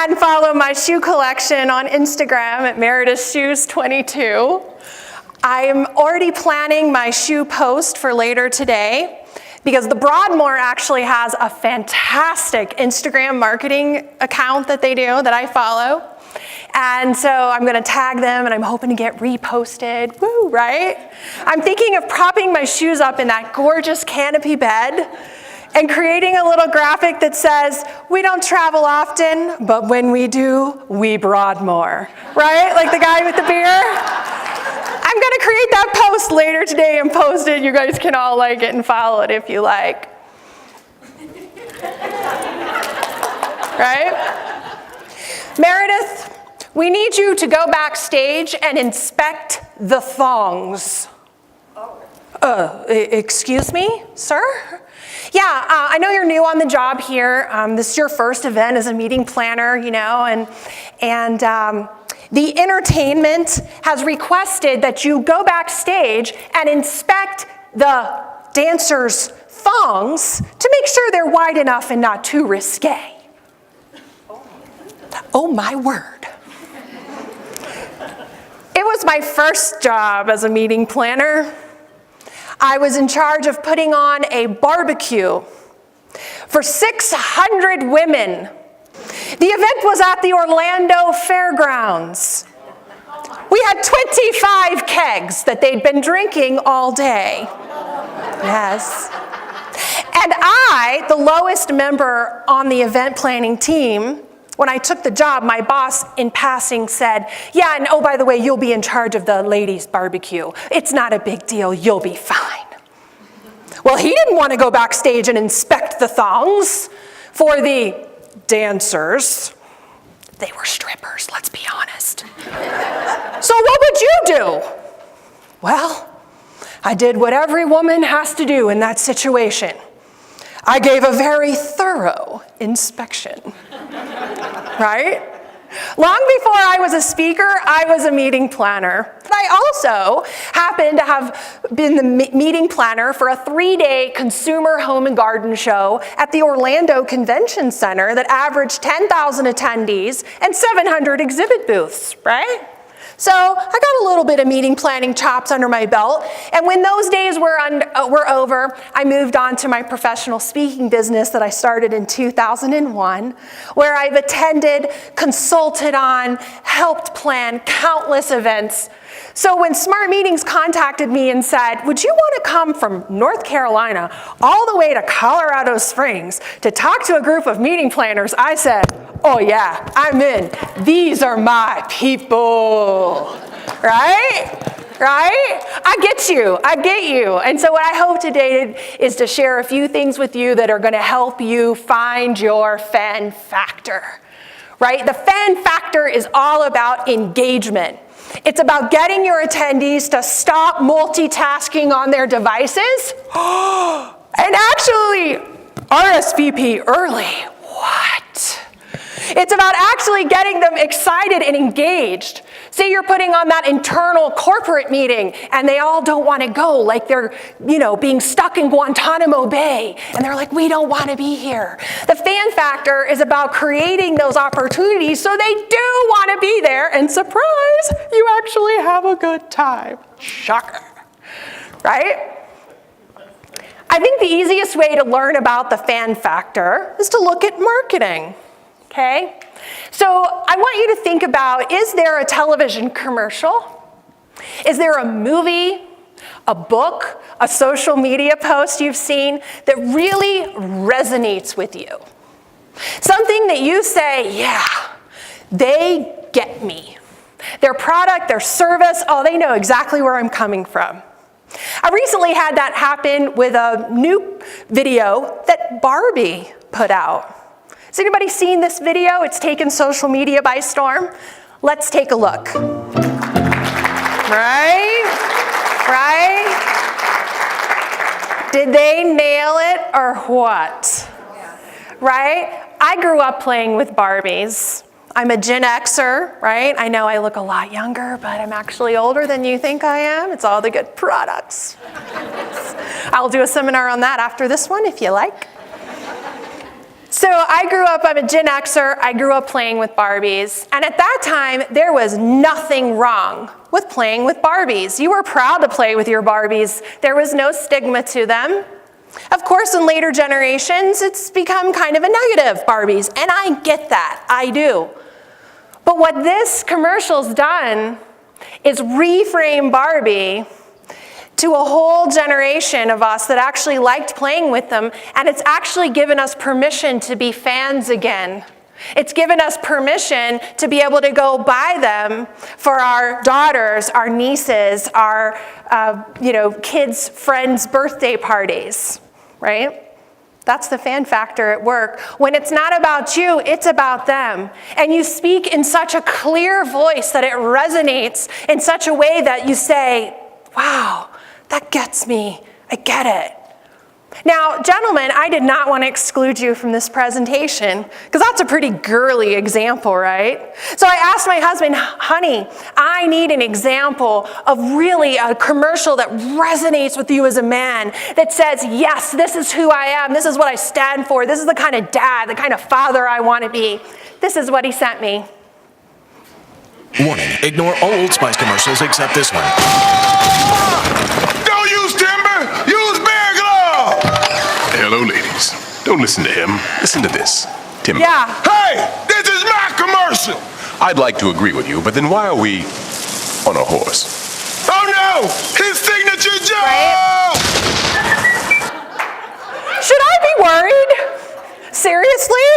and follow my shoe collection on Instagram at Meredith Shoes 22. I'm already planning my shoe post for later today because the Broadmoor actually has a fantastic Instagram marketing account that they do that I follow. And so I'm going to tag them, and I'm hoping to get reposted. Woo, right? I'm thinking of propping my shoes up in that gorgeous canopy bed and creating a little graphic that says, "We don't travel often, but when we do, we Broadmoor." Right? Like the guy with the beer? I'm going to create that post later today and post it. You guys can all like it and follow it if you like. Right? Meredith, we need you to go backstage and inspect the thongs. Excuse me, sir? Yeah, I know you're new on the job here. This is your first event as a meeting planner, you know, and the entertainment has requested that you go backstage and inspect the dancers' thongs to make sure they're wide enough and not too risque. Oh my word. It was my first job as a meeting planner. I was in charge of putting on a barbecue for 600 women. The event was at the Orlando Fairgrounds. We had 25 kegs that they'd been drinking all day. Yes. And I, the lowest member on the event planning team, when I took the job, my boss in passing said, "Yeah, and oh, by the way, you'll be in charge of the ladies' barbecue. It's not a big deal, you'll be fine." Well, he didn't want to go backstage and inspect the thongs for the dancers. They were strippers, let's be honest. So what would you do? Well, I did what every woman has to do in that situation. I gave a very thorough inspection. Right? Long before I was a speaker, I was a meeting planner. But I also happened to have been the meeting planner for a 3-day consumer home and garden show at the Orlando Convention Center that averaged 10,000 attendees and 700 exhibit booths, right? So I got a little bit of meeting planning chops under my belt, and when those days were over, I moved on to my professional speaking business that I started in 2001, where I've attended, consulted on, helped plan countless events. So when Smart Meetings contacted me and said, "Would you want to come from North Carolina all the way to Colorado Springs to talk to a group of meeting planners?" I said, "Oh yeah, I'm in. These are my people." Right? Right? I get you. And so what I hope today is to share a few things with you that are going to help you find your fan factor. Right? The fan factor is all about engagement. It's about getting your attendees to stop multitasking on their devices and actually RSVP early. What? It's about actually getting them excited and engaged. Say you're putting on that internal corporate meeting and they all don't want to go, like they're, being stuck in Guantanamo Bay, and they're like, "We don't want to be here." The fan factor is about creating those opportunities so they do want to be there, and surprise, you actually have a good time. Shocker. Right? I think the easiest way to learn about the fan factor is to look at marketing. Okay? So I want you to think about, is there a television commercial? Is there a movie, a book, a social media post you've seen that really resonates with you? Something that you say, "Yeah, they get me. Their product, their service, they know exactly where I'm coming from." I recently had that happen with a new video that Barbie put out. Has anybody seen this video? It's taken social media by storm. Let's take a look. Right? Did they nail it or what? Right? I grew up playing with Barbies. I'm a Gen Xer, right? I know I look a lot younger, but I'm actually older than you think I am. It's all the good products. I'll do a seminar on that after this one if you like. So I grew up, I'm a Gen Xer, I grew up playing with Barbies. And at that time, there was nothing wrong with playing with Barbies. You were proud to play with your Barbies. There was no stigma to them. Of course, in later generations, it's become kind of a negative, Barbies. And I get that, I do. But what this commercial's done is reframe Barbie to a whole generation of us that actually liked playing with them, and it's actually given us permission to be fans again. It's given us permission to be able to go buy them for our daughters, our nieces, our kids' friends' birthday parties, right? That's the fan factor at work. When it's not about you, it's about them. And you speak in such a clear voice that it resonates in such a way that you say, wow, that gets me. I get it. Now, gentlemen, I did not want to exclude you from this presentation because that's a pretty girly example, right? So I asked my husband, honey, I need an example of really a commercial that resonates with you as a man, that says, yes, this is who I am. This is what I stand for. This is the kind of dad, the kind of father I want to be. This is what he sent me. Warning, ignore all Old Spice commercials except this one. Don't use timber, use bear glove! Hello, ladies. Don't listen to him. Listen to this. Timber. Yeah. Hey, this is my commercial! I'd like to agree with you, but then why are we on a horse? Oh no, his signature joke! Right? Should I be worried? Seriously?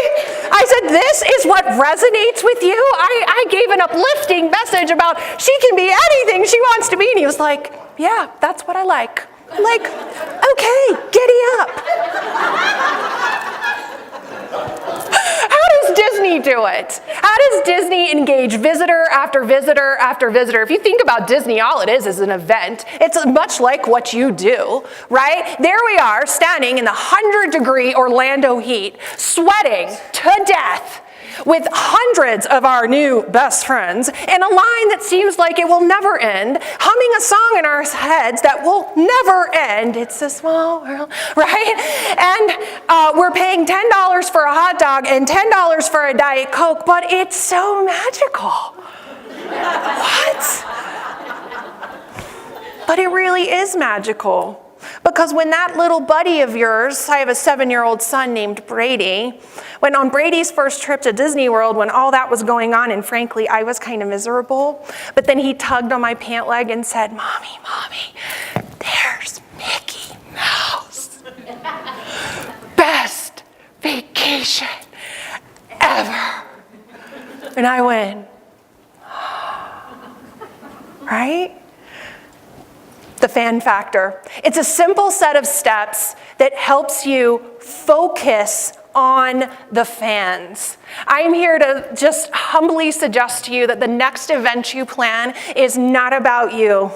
I said, this is what resonates with you? I gave an uplifting message about she can be anything she wants to be. And he was like, yeah, that's what I like. I'm like, okay, giddy up. How does Disney do it? How does Disney engage visitor after visitor after visitor? If you think about Disney, all it is an event. It's much like what you do, right? There we are, standing in the 100-degree Orlando heat, sweating to death, with hundreds of our new best friends in a line that seems like it will never end, humming a song in our heads that will never end. It's a small world, right? And we're paying $10 for a hot dog and $10 for a Diet Coke, but it's so magical. What? But it really is magical. Because when that little buddy of yours, I have a 7-year-old son named Brady, when on Brady's first trip to Disney World, when all that was going on, and frankly, I was kind of miserable, but then he tugged on my pant leg and said, Mommy, there's Mickey Mouse. Best vacation ever. And I went, right? The fan factor. It's a simple set of steps that helps you focus on the fans. I'm here to just humbly suggest to you that the next event you plan is not about you.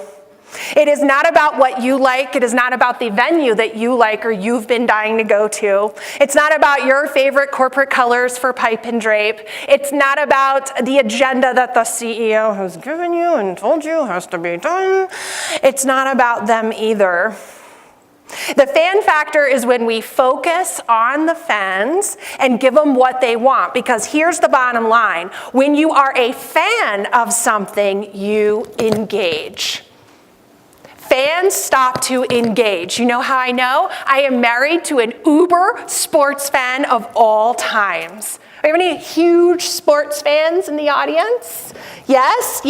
It is not about what you like. It is not about the venue that you like or you've been dying to go to. It's not about your favorite corporate colors for pipe and drape. It's not about the agenda that the CEO has given you and told you has to be done. It's not about them either. The fan factor is when we focus on the fans and give them what they want, because here's the bottom line. When you are a fan of something, you engage. Fans stop to engage. You know how I know? I am married to an uber sports fan of all times. Are you any huge sports fans in the audience? Yes.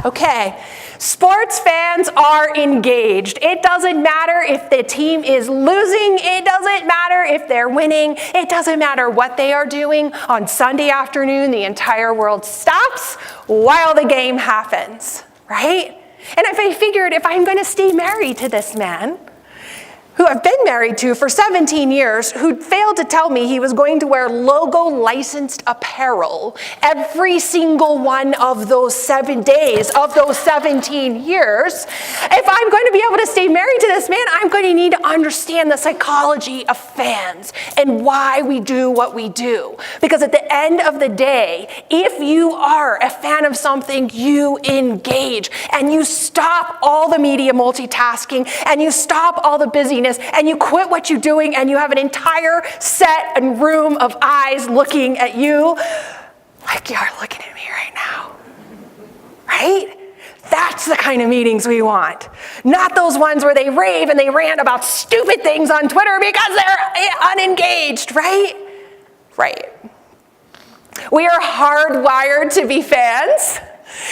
Okay. Sports fans are engaged. It doesn't matter if the team is losing. It doesn't matter if they're winning. It doesn't matter what they are doing. On Sunday afternoon, the entire world stops while the game happens, right? And if I figured if I'm going to stay married to this man, who I've been married to for 17 years, who failed to tell me he was going to wear logo licensed apparel every single one of those 7 days of those 17 years, if I'm going to be able to stay married to this man, I'm going to need to understand the psychology of fans and why we do what we do. Because at the end of the day, if you are a fan of something, you engage and you stop all the media multitasking and you stop all the busyness happiness, and you quit what you're doing, and you have an entire set and room of eyes looking at you like you are looking at me right now, right? That's the kind of meetings we want. Not those ones where they rave and they rant about stupid things on Twitter because they're unengaged, right? Right. We are hardwired to be fans.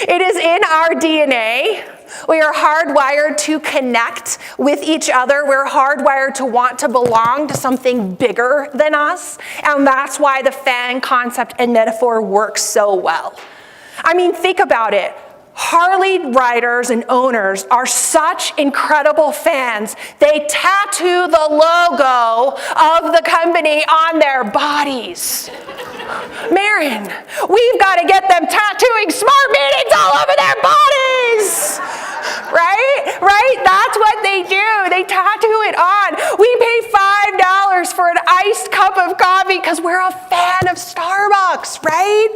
It is in our DNA. We are hardwired to connect with each other. We're hardwired to want to belong to something bigger than us. And that's why the fan concept and metaphor works so well. I mean, think about it. Harley riders and owners are such incredible fans. They tattoo the logo of the company on their bodies. Marin, we've got to get them tattooing smart meetings all over their bodies. Right? That's what they do. They tattoo it on. We pay $5 for an iced cup of coffee because we're a fan of Starbucks, right?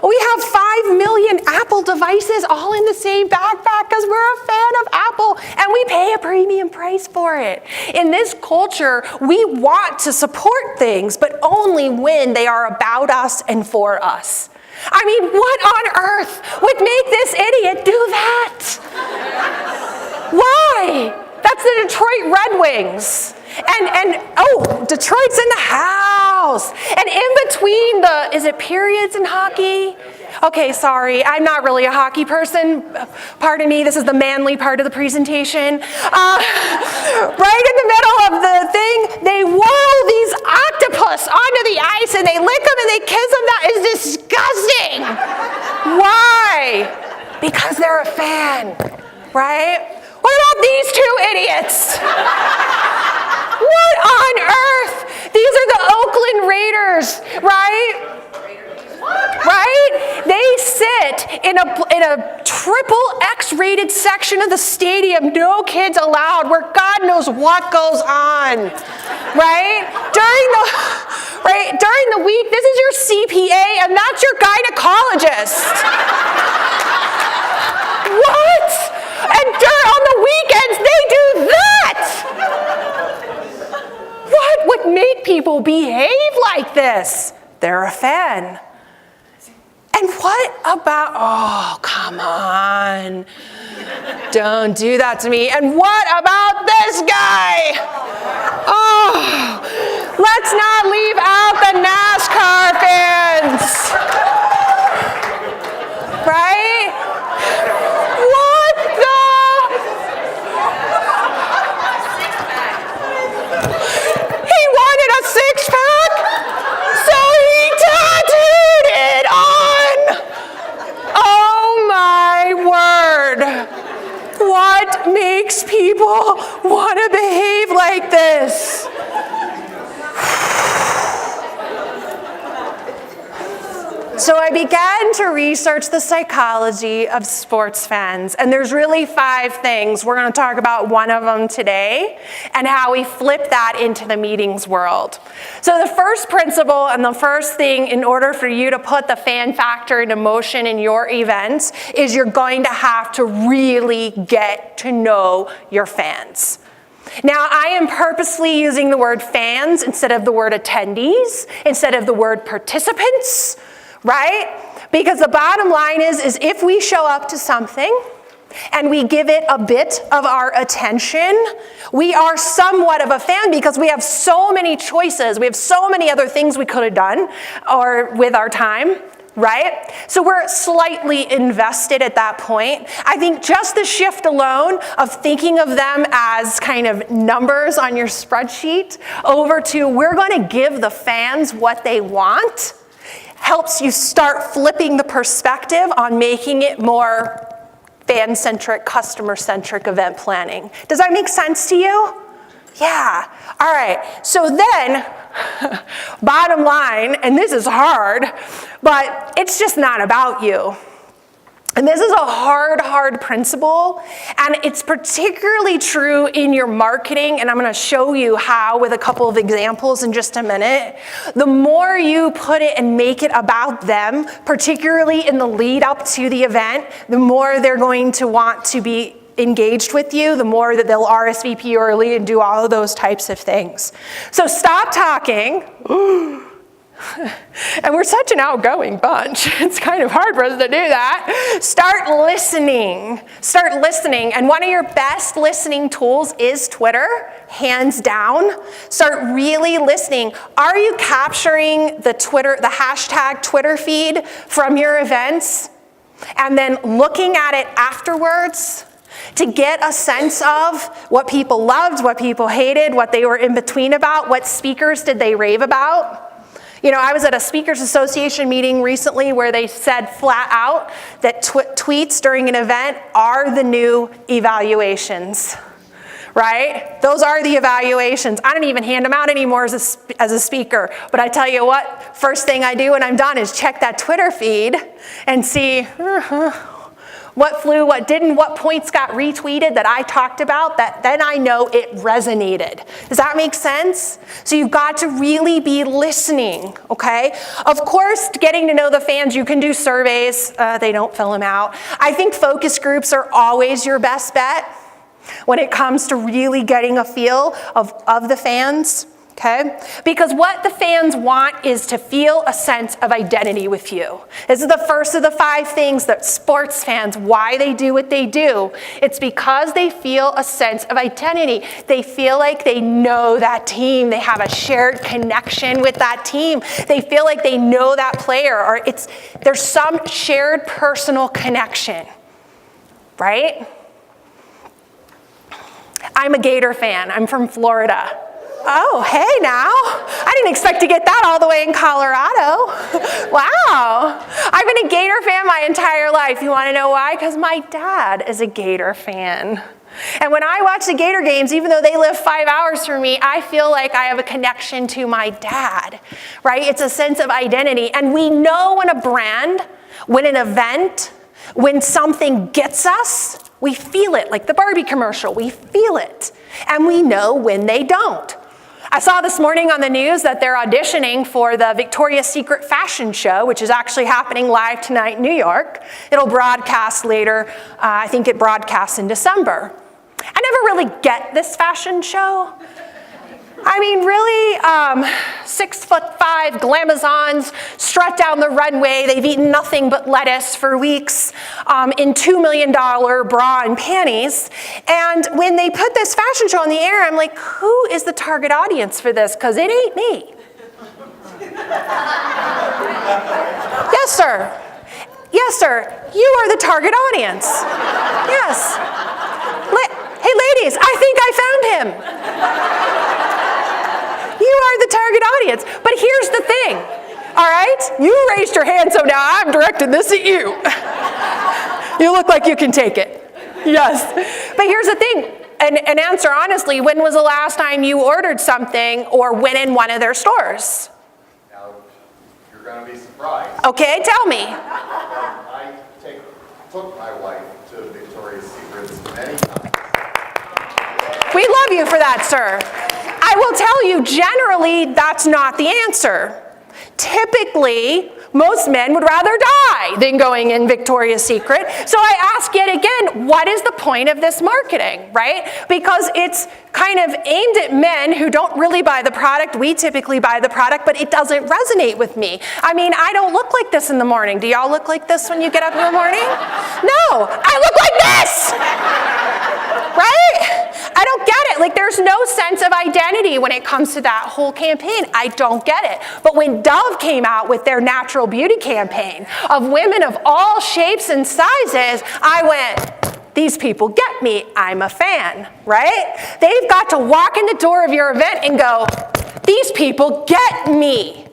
We have 5 million Apple devices all in the same backpack because we're a fan of Apple, and we pay a premium price for it. In this culture, we want to support things, but only when they are about us and for us. I mean, what on earth would make this idiot do that? Why? That's the Detroit Red Wings. And Detroit's in the house. And in between is it periods in hockey? Okay, sorry, I'm not really a hockey person. Pardon me, this is the manly part of the presentation. Right in the middle of the thing, they whirl these octopus onto the ice and they lick them and they kiss them. That is disgusting. Why? Because they're a fan, right? What about these two idiots? What on earth? These are the Oakland Raiders, right? Right? They sit in a triple X-rated section of the stadium, no kids allowed, where God knows what goes on. Right? During the week, this is your CPA, and that's your gynecologist. What? And on the weekends, they do that. What would make people behave like this? They're a fan. And what about, oh, come on. Don't do that to me. And what about this guy? Oh, let's not leave out the NASCAR fans. Right? What He wanted a six-pack, so he tattooed it on. Oh my word. What makes people want to behave like this? So I began to research the psychology of sports fans, and there's really 5 things. We're going to talk about one of them today and how we flip that into the meetings world. So the first principle and the first thing in order for you to put the fan factor into motion in your events is you're going to have to really get to know your fans. Now, I am purposely using the word fans instead of the word attendees, instead of the word participants, right? Because the bottom line is if we show up to something and we give it a bit of our attention, we are somewhat of a fan because we have so many choices. We have so many other things we could have done or with our time, right? So we're slightly invested at that point. I think just the shift alone of thinking of them as kind of numbers on your spreadsheet over to we're going to give the fans what they want helps you start flipping the perspective on making it more fan-centric, customer-centric event planning. Does that make sense to you? Yeah. All right. So then, bottom line, and this is hard, but it's just not about you. And this is a hard principle, and it's particularly true in your marketing, and I'm going to show you how with a couple of examples in just a minute. The more you put it and make it about them, particularly in the lead up to the event, the more they're going to want to be engaged with you, the more that they'll RSVP early and do all of those types of things. So stop talking. And we're such an outgoing bunch. It's kind of hard for us to do that. Start listening. Start listening. And one of your best listening tools is Twitter, hands down. Start really listening. Are you capturing the hashtag Twitter feed from your events and then looking at it afterwards to get a sense of what people loved, what people hated, what they were in between about, what speakers did they rave about? You know, I was at a Speakers Association meeting recently where they said flat out that tweets during an event are the new evaluations, right? Those are the evaluations. I don't even hand them out anymore as a speaker. But I tell you what, first thing I do when I'm done is check that Twitter feed and see what flew, what didn't, what points got retweeted that I talked about, that then I know it resonated. Does that make sense? So you've got to really be listening, okay? Of course, getting to know the fans, you can do surveys. They don't fill them out. I think focus groups are always your best bet when it comes to really getting a feel of the fans. Okay? Because what the fans want is to feel a sense of identity with you. This is the first of the 5 things that sports fans, why they do what they do. It's because they feel a sense of identity. They feel like they know that team. They have a shared connection with that team. They feel like they know that player, or there's some shared personal connection, right? I'm a Gator fan. I'm from Florida. Oh, hey now. I didn't expect to get that all the way in Colorado. Wow. I've been a Gator fan my entire life. You want to know why? Because my dad is a Gator fan. And when I watch the Gator games, even though they live 5 hours from me, I feel like I have a connection to my dad, right? It's a sense of identity. And we know when a brand, when an event, when something gets us, we feel it. Like the Barbie commercial, we feel it. And we know when they don't. I saw this morning on the news that they're auditioning for the Victoria's Secret fashion show, which is actually happening live tonight in New York. It'll broadcast later. I think it broadcasts in December. I never really get this fashion show. I mean, really, 6'5" glamazons strut down the runway. They've eaten nothing but lettuce for weeks in $2 million bra and panties. And when they put this fashion show on the air, I'm like, who is the target audience for this? Because it ain't me. Yes, sir. Yes, sir. You are the target audience. Yes. Hey, ladies, I think I found him. You are the target audience. But here's the thing, all right? You raised your hand, so now I'm directing this at you. You look like you can take it. Yes. But here's the thing, and answer honestly, when was the last time you ordered something or went in one of their stores? Now, you're going to be surprised. Okay, tell me. I took my wife to Victoria's Secrets many times. We love you for that, sir. I will tell you, generally, that's not the answer. Typically, most men would rather die than going in Victoria's Secret. So I ask yet again, what is the point of this marketing, right? Because it's kind of aimed at men who don't really buy the product. We typically buy the product, but it doesn't resonate with me. I mean, I don't look like this in the morning. Do y'all look like this when you get up in the morning? No, I look like this, right? I don't get it. Like, there's no sense of identity when it comes to that whole campaign. I don't get it. But when Dove came out with their natural beauty campaign of women of all shapes and sizes, I went, these people get me. I'm a fan, right? They've got to walk in the door of your event and go, these people get me.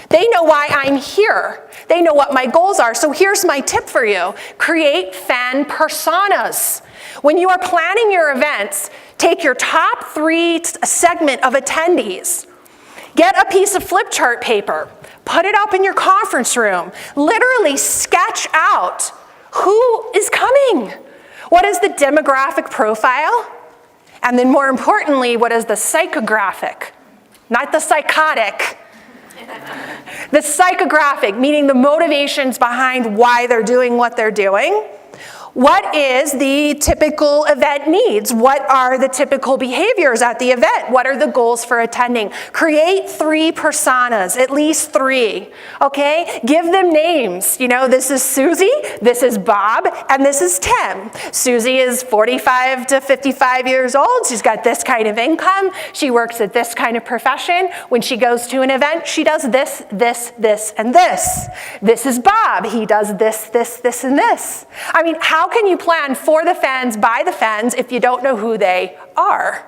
They know why I'm here. They know what my goals are. So here's my tip for you. Create fan personas. When you are planning your events, take your top 3 segment of attendees. Get a piece of flip chart paper. Put it up in your conference room. Literally sketch out who is coming. What is the demographic profile? And then more importantly, what is the psychographic? Not the psychotic. The psychographic, meaning the motivations behind why they're doing what they're doing. What is the typical event needs? What are the typical behaviors at the event? What are the goals for attending? Create 3 personas, at least 3, okay? Give them names. You know, this is Susie, this is Bob, and this is Tim. Susie is 45 to 55 years old. She's got this kind of income. She works at this kind of profession. When she goes to an event, she does this, this, this, and this. This is Bob. He does this, this, this, and this. I mean, how can you plan for the fans, by the fans, if you don't know who they are,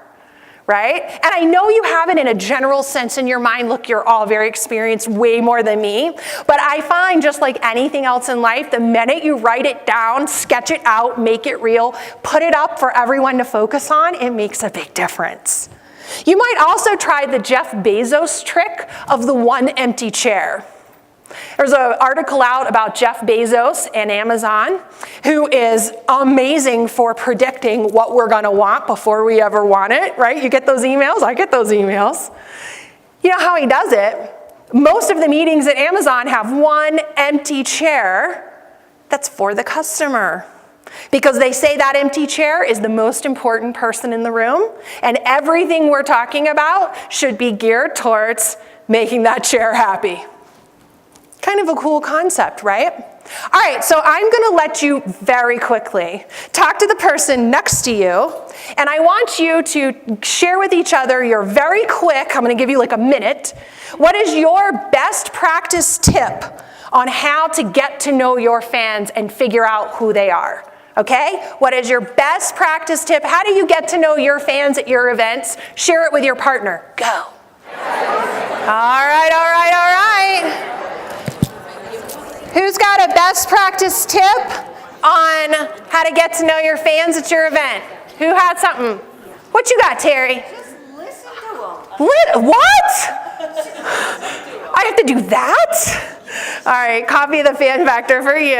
right? And I know you have it in a general sense in your mind. Look, you're all very experienced, way more than me. But I find just like anything else in life, the minute you write it down, sketch it out, make it real, put it up for everyone to focus on, it makes a big difference. You might also try the Jeff Bezos trick of the one empty chair. There's an article out about Jeff Bezos and Amazon, who is amazing for predicting what we're going to want before we ever want it, right? You get those emails? I get those emails. You know how he does it? Most of the meetings at Amazon have one empty chair that's for the customer, because they say that empty chair is the most important person in the room, and everything we're talking about should be geared towards making that chair happy. Kind of a cool concept, right? All right, so I'm going to let you very quickly talk to the person next to you, and I want you to share with each other your very quick, I'm going to give you like a minute, what is your best practice tip on how to get to know your fans and figure out who they are? Okay? What is your best practice tip? How do you get to know your fans at your events? Share it with your partner. Go. All right, all right, all right. Who's got a best practice tip on how to get to know your fans at your event? Who had something? What you got, Terry? Just listen to them. What? I have to do that? All right, copy the fan factor for you.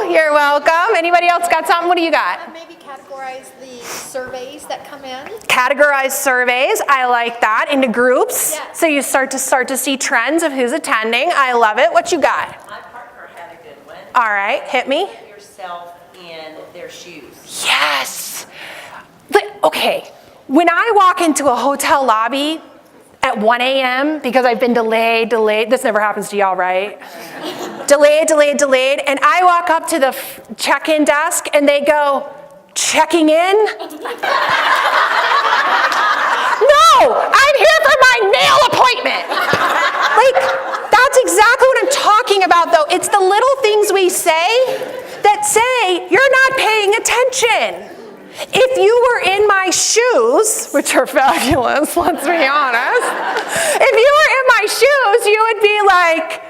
You're welcome. Anybody else got something? What do you got? Maybe categorize the surveys that come in. Categorize surveys. I like that. Into groups. Yes. So you start to see trends of who's attending. I love it. What you got? My partner had a good one. All right, hit me. Put yourself in their shoes. Yes. But, okay, when I walk into a hotel lobby at 1 a.m. because I've been delayed, this never happens to y'all, right? delayed, and I walk up to the check-in desk and they go, checking in? No, I'm here for my nail appointment. Like, that's exactly what I'm talking about, though. It's the little things we say that say you're not paying attention. If you were in my shoes, which are fabulous, let's be honest, if you were in my shoes, you would be like,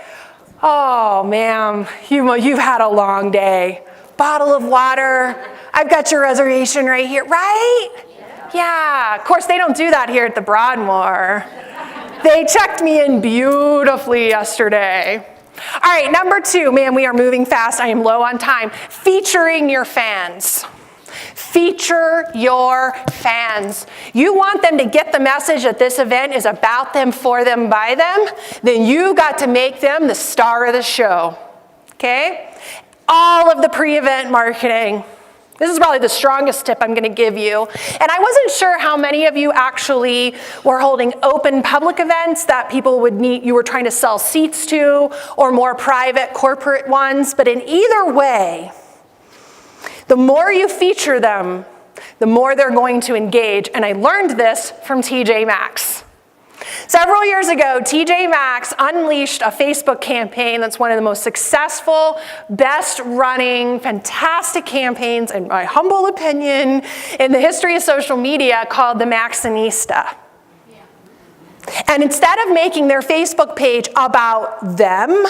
oh, ma'am, you've had a long day. Bottle of water, I've got your reservation right here, right? Yeah, of course they don't do that here at the Broadmoor. They checked me in beautifully yesterday. All right, number 2, man, we are moving fast. I am low on time. Featuring your fans. Feature your fans. You want them to get the message that this event is about them, for them, by them, then you got to make them the star of the show, okay? All of the pre-event marketing. This is probably the strongest tip I'm going to give you. And I wasn't sure how many of you actually were holding open public events that people would need, you were trying to sell seats to, or more private corporate ones. But in either way, the more you feature them, the more they're going to engage. And I learned this from TJ Maxx. Several years ago, TJ Maxx unleashed a Facebook campaign that's one of the most successful, best running, fantastic campaigns, in my humble opinion, in the history of social media, called the Maxxinista. And instead of making their Facebook page about them,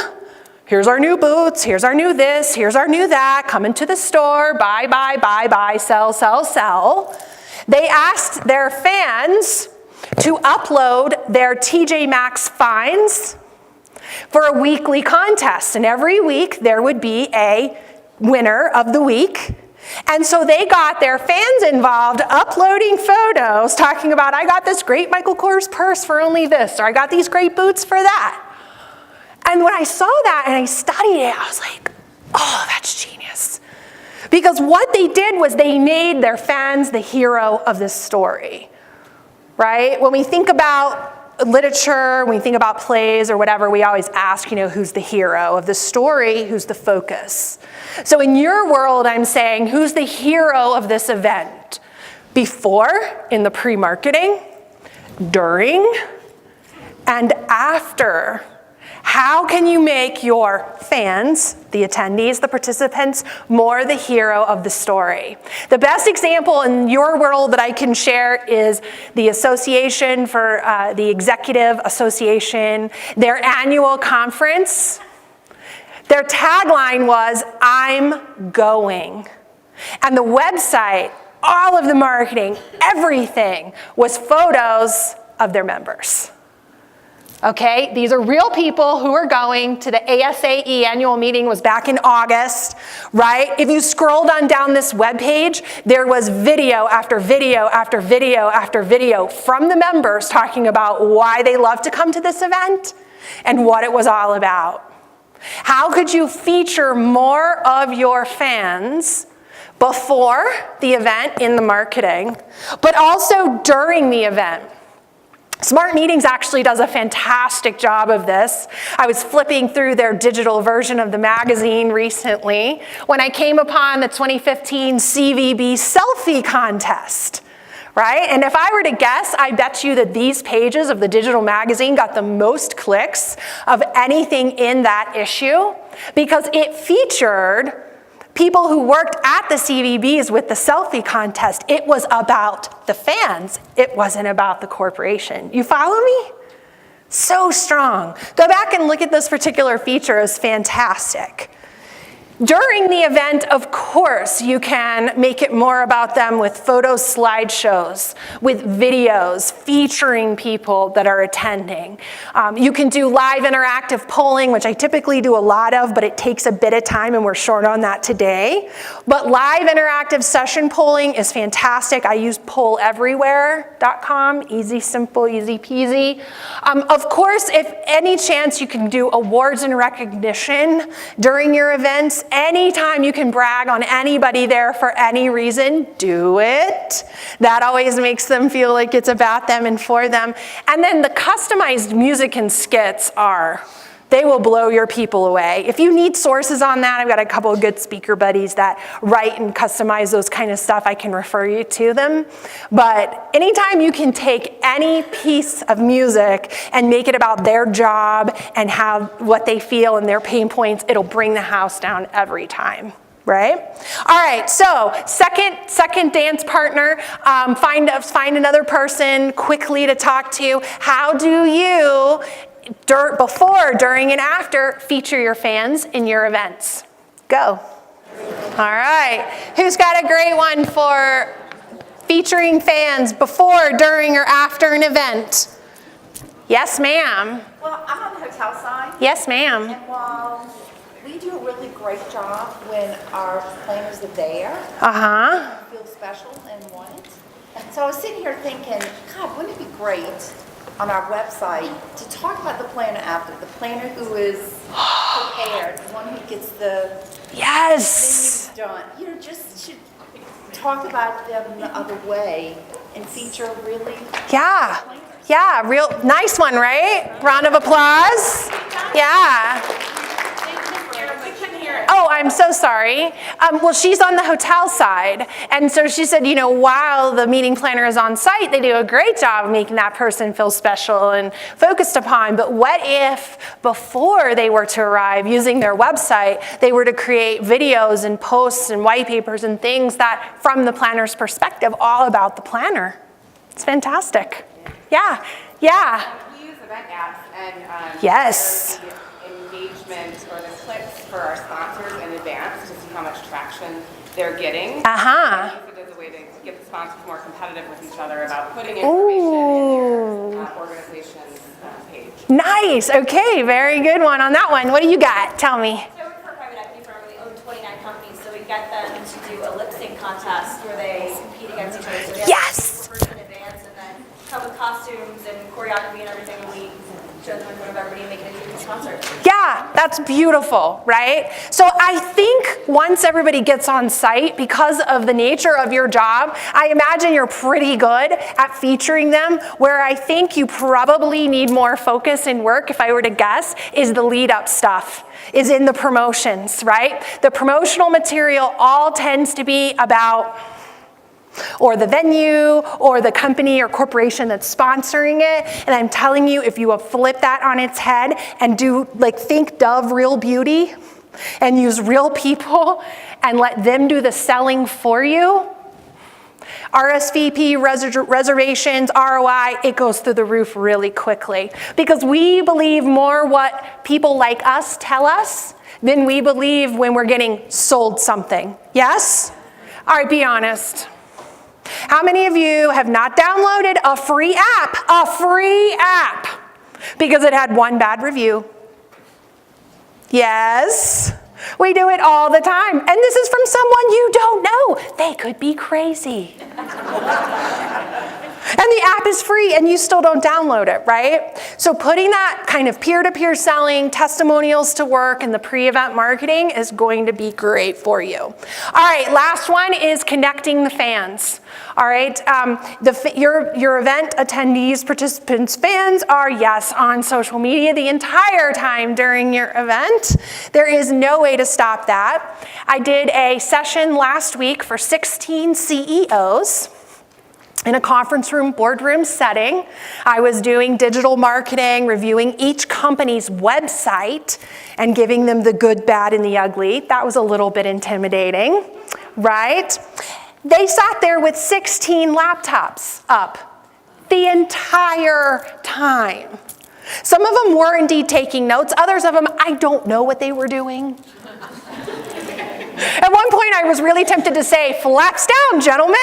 here's our new boots, here's our new this, here's our new that, come into the store, buy, buy, buy, buy, sell, sell, sell, they asked their fans to upload their TJ Maxx finds for a weekly contest. And every week there would be a winner of the week. And so they got their fans involved, uploading photos, talking about, I got this great Michael Kors purse for only this, or I got these great boots for that. And when I saw that and I studied it, I was like, oh, that's genius. Because what they did was they made their fans the hero of this story, right? When we think about literature, when we think about plays or whatever, we always ask, who's the hero of the story, who's the focus? So in your world, I'm saying, who's the hero of this event? Before, in the pre-marketing, during, and after. How can you make your fans, the attendees, the participants, more the hero of the story? The best example in your world that I can share is the Association for the Executive Association, their annual conference. Their tagline was, "I'm going." And the website, all of the marketing, everything was photos of their members. Okay, these are real people who are going to the ASAE annual meeting, was back in August, right? If you scrolled on down this webpage, there was video after video after video after video from the members talking about why they love to come to this event and what it was all about. How could you feature more of your fans before the event in the marketing, but also during the event? Smart Meetings actually does a fantastic job of this. I was flipping through their digital version of the magazine recently when I came upon the 2015 CVB selfie contest, right? And if I were to guess, I bet you that these pages of the digital magazine got the most clicks of anything in that issue because it featured people who worked at the CVBs with the selfie contest. It was about the fans. It wasn't about the corporation. You follow me? So strong. Go back and look at this particular feature. It's fantastic. During the event, of course, you can make it more about them with photo slideshows, with videos featuring people that are attending. You can do live interactive polling, which I typically do a lot of, but it takes a bit of time and we're short on that today. But live interactive session polling is fantastic. I use polleverywhere.com, easy, simple, easy peasy. Of course, if any chance you can do awards and recognition during your events, anytime you can brag on anybody there for any reason, do it. That always makes them feel like it's about them and for them. And then the customized music and skits they will blow your people away. If you need sources on that, I've got a couple of good speaker buddies that write and customize those kind of stuff. I can refer you to them. But anytime you can take any piece of music and make it about their job and have what they feel and their pain points, it'll bring the house down every time. Right? All right, so second dance partner, find another person quickly to talk to. How do you, before, during, and after, feature your fans in your events? Go. All right, who's got a great one for featuring fans before, during, or after an event? Yes, ma'am. Well, I'm on the hotel side. Yes, ma'am. And while we do a really great job when our planners are there, feel special and wanted. And so I was sitting here thinking, God, wouldn't it be great on our website to talk about the planner after, the planner who is prepared, the one who gets the Yes. menus done. Just should talk about them the other way and feature really Yeah. Yeah, real nice one, right? Round of applause. Yeah. Oh, I'm so sorry. Well, she's on the hotel side. And so she said, while the meeting planner is on site, they do a great job of making that person feel special and focused upon. But what if before they were to arrive, using their website, they were to create videos and posts and white papers and things that, from the planner's perspective, all about the planner? It's fantastic. Yeah. We use event apps and yes. the engagement or the clicks for our sponsors in advance to see how much traction they're getting. And use it as a way to get the sponsors more competitive with each other about putting information in their organization's page. Nice. Okay, very good one on that one. What do you got? Tell me. So I work for a private equity firm. We own 29 companies, so we get them to do a lip sync contest where they compete against each other. So they have to Yes. first in advance and then come with costumes costumes and choreography and everything, and we show them in front of everybody and make it a huge concert. Yeah, that's beautiful, right? So I think once everybody gets on site, because of the nature of your job, I imagine you're pretty good at featuring them. Where I think you probably need more focus and work, if I were to guess, is the lead up stuff, is in the promotions, right? The promotional material all tends to be about or the venue, or the company or corporation that's sponsoring it. And I'm telling you, if you will flip that on its head and do, like, think Dove Real Beauty and use real people and let them do the selling for you, RSVP, reservations, ROI, it goes through the roof really quickly. Because we believe more what people like us tell us than we believe when we're getting sold something. Yes? All right, be honest. How many of you have not downloaded a free app, because it had one bad review? Yes, we do it all the time. And this is from someone you don't know. They could be crazy. And the app is free and you still don't download it, right? So putting that kind of peer-to-peer selling, testimonials to work, and the pre-event marketing is going to be great for you. All right, last one is connecting the fans. All right, your event attendees, participants, fans are, yes, on social media the entire time during your event. There is no way to stop that. I did a session last week for 16 CEOs. In a conference room, boardroom setting. I was doing digital marketing, reviewing each company's website and giving them the good, bad, and the ugly. That was a little bit intimidating, right? They sat there with 16 laptops up the entire time. Some of them were indeed taking notes. Others of them, I don't know what they were doing. At one point, I was really tempted to say, flaps down, gentlemen.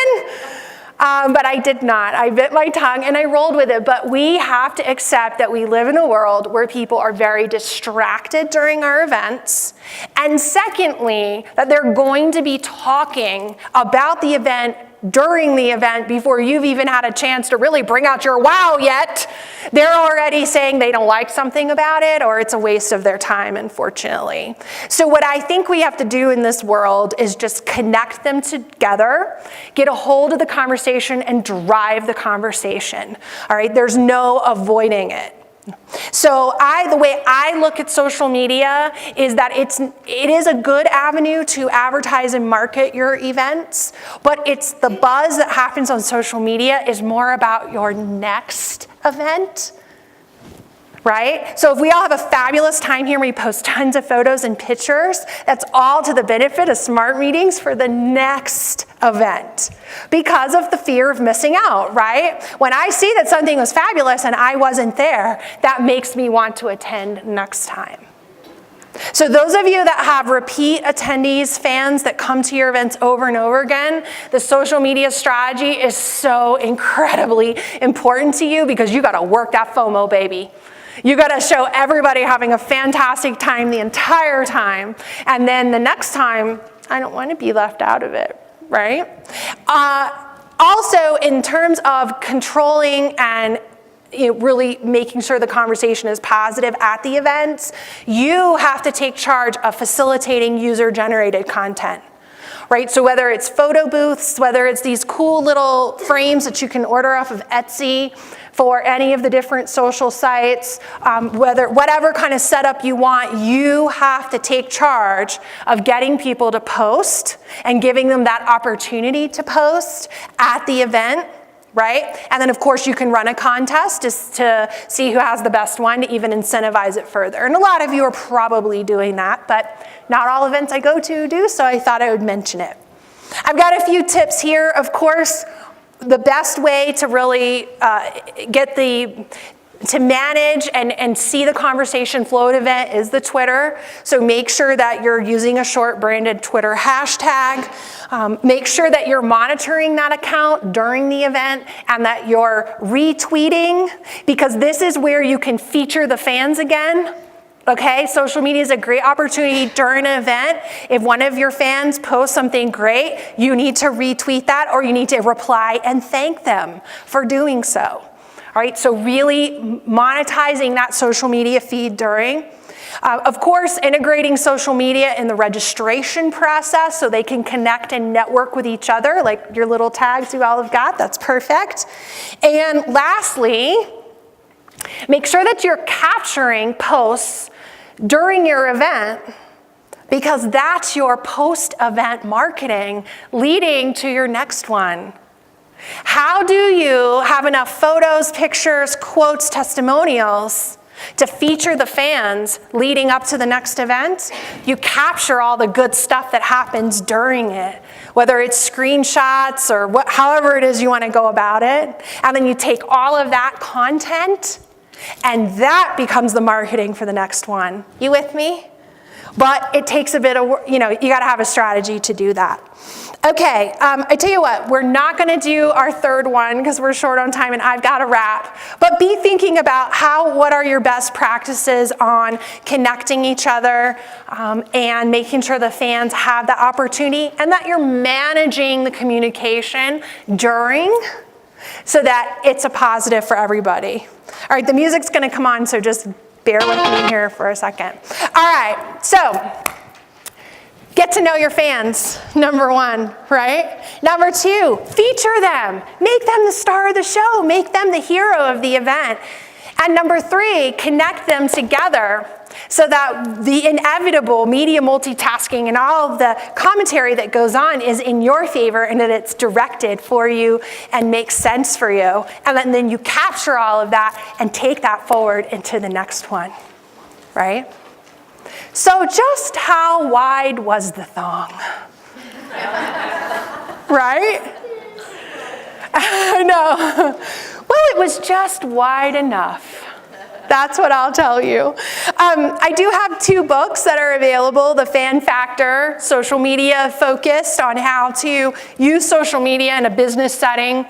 But I did not. I bit my tongue and I rolled with it. But we have to accept that we live in a world where people are very distracted during our events. And secondly, that they're going to be talking about the event during the event before you've even had a chance to really bring out your wow yet. They're already saying they don't like something about it or it's a waste of their time, unfortunately. So what I think we have to do in this world is just connect them together, get a hold of the conversation and drive the conversation. All right, there's no avoiding it. So the way I look at social media is that it is a good avenue to advertise and market your events, but it's the buzz that happens on social media is more about your next event, right? So if we all have a fabulous time here, we post tons of photos and pictures, that's all to the benefit of smart meetings for the next event because of the fear of missing out, right? When I see that something was fabulous and I wasn't there, that makes me want to attend next time. So those of you that have repeat attendees, fans that come to your events over and over again, the social media strategy is so incredibly important to you because you got to work that FOMO, baby. You got to show everybody having a fantastic time the entire time. And then the next time, I don't want to be left out of it, right? Also, in terms of controlling and really making sure the conversation is positive at the events, you have to take charge of facilitating user-generated content. Right, so whether it's photo booths, whether it's these cool little frames that you can order off of Etsy for any of the different social sites, whatever kind of setup you want, you have to take charge of getting people to post and giving them that opportunity to post at the event. Right? And then, of course, you can run a contest just to see who has the best one to even incentivize it further. And a lot of you are probably doing that, but not all events I go to do, so I thought I would mention it. I've got a few tips here. Of course, the best way to really to manage and see the conversation flow at an event is the Twitter. So make sure that you're using a short branded Twitter hashtag. Make sure that you're monitoring that account during the event and that you're retweeting, because this is where you can feature the fans again. Okay, social media is a great opportunity during an event. If one of your fans posts something great, you need to retweet that or you need to reply and thank them for doing so. All right, so really monetizing that social media feed during. Of course, integrating social media in the registration process so they can connect and network with each other, like your little tags you all have got, that's perfect. And lastly, make sure that you're capturing posts during your event, because that's your post-event marketing leading to your next one. How do you have enough photos, pictures, quotes, testimonials to feature the fans leading up to the next event? You capture all the good stuff that happens during it, whether it's screenshots or however it is you want to go about it. And then you take all of that content, and that becomes the marketing for the next one. You with me? But it takes a bit of work, you got to have a strategy to do that. Okay, I tell you what, we're not going to do our third one because we're short on time and I've got to wrap. But be thinking about what are your best practices on connecting each other and making sure the fans have the opportunity, and that you're managing the communication during so that it's a positive for everybody. All right, the music's going to come on, so just bear with me here for a second. All right, so get to know your fans, number one, right? Number two, feature them. Make them the star of the show. Make them the hero of the event. And number three, connect them together so that the inevitable media multitasking and all of the commentary that goes on is in your favor and that it's directed for you and makes sense for you. And then you capture all of that and take that forward into the next one, right? So just how wide was the thong? Right? I know. Well, it was just wide enough. That's what I'll tell you. I do have 2 books that are available. The Fan Factor, social media focused on how to use social media in a business setting.